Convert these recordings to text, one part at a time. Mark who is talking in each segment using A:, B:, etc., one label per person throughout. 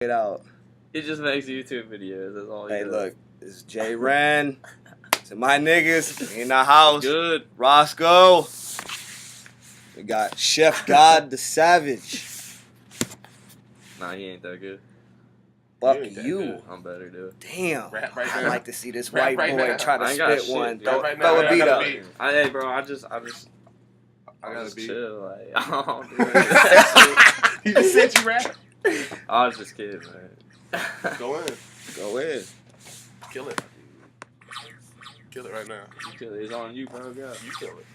A: it out.
B: He just makes YouTube videos. That's all he
A: Hey,
B: does.
A: look, it's J Ran. To my niggas in the house.
B: Good.
A: Roscoe. We got Chef God the Savage.
B: Nah, he ain't that good.
A: Fuck
C: You ain't that
A: you.
C: good.
B: I'm better, dude.
A: Damn.
C: Rap right
A: I'd
C: now.
A: like to see this
C: Rap
A: white
C: right
A: boy
C: now.
A: try to
B: I ain't got
A: spit
B: shit,
A: one.
B: dude.
A: Throw,
C: Right now,
A: throw
C: I
A: a beat
C: got a
A: up.
C: beat.
B: Hey, bro, I just
C: I got a beat.
B: chill. Like, I don't do that.
C: He just said you rap.
B: I was just kidding, man.
C: Go in.
A: Go ahead.
C: Kill it. Kill it right now.
B: You kill it. It's on you, bro. Go.
C: You kill it.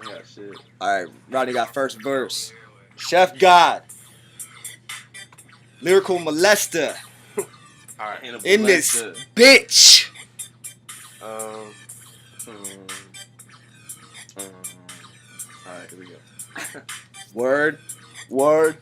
B: I got shit.
A: All right, Rodney got first verse. Chef God. Lyrical molester.
C: All right.
A: In this bitch.
B: Alright, here we go.
A: Word. Word.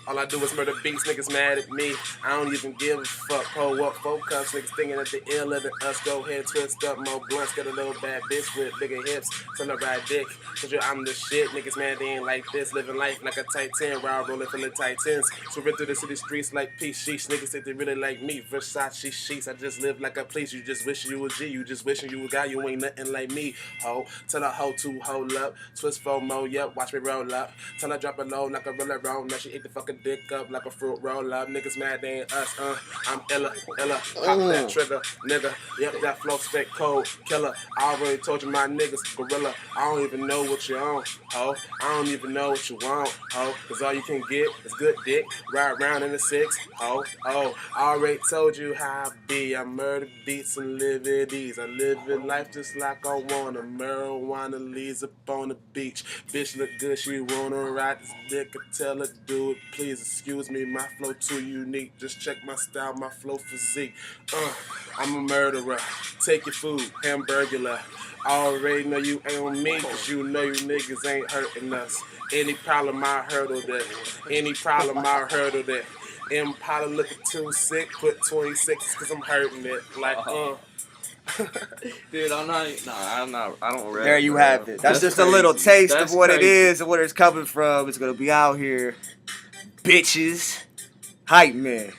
C: All I do is murder beats, niggas mad at me. I don't even give a fuck. Pull up, focus, niggas thinking that they ill than us. Go ahead, twist up, more blunts. Got a little bad bitch with bigger hips. Tell her ride dick, cause I'm the shit. Niggas mad they ain't like this. Living life like a Titan, while rolling from the Titans. Swerving through the city streets like peace sheets. Niggas say they really like me. Versace sheets, I just live like a police. You just wish you was G. You just wishing you a guy. You ain't nothing like me, ho. Tell a hoe to hold up. Twist FOMO, yep, watch me roll up. Tell her drop it low like a roller roll. Now she ate the fucking dick up like a fruit roll up. Niggas mad they ain't us, I'm illa. Pop that trigger, nigga. Yep, that flow straight cold, killer. I already told you my niggas, gorilla. I don't even know what you on, ho. I don't even know what you want, ho. Cause all you can get is good dick. Ride around in the six, ho. Oh, I already told you how I be. I murder beats and live at ease. I live in life just like I wanna. Marijuana leaves up on the beach. Bitch look good, she wanna ride this dick. I tell her do it, please. Excuse me, my flow too unique. Just check my style, my flow physique. I'm a murderer. Take your food, hamburger. I already know you ain't on me, cause you know you niggas ain't hurting us. Any problem, I hurdle that. Any problem, I hurdle that. Impala looking too sick, put 26 cause I'm hurting it. Like,
B: Dude, I'm not. Nah, I don't rap.
A: There you
B: bro.
A: have it. That's just a little
B: crazy.
A: taste
B: That's
A: of what it
B: crazy.
A: is and where it's coming from. It's gonna be out here. Bitches. Hype man.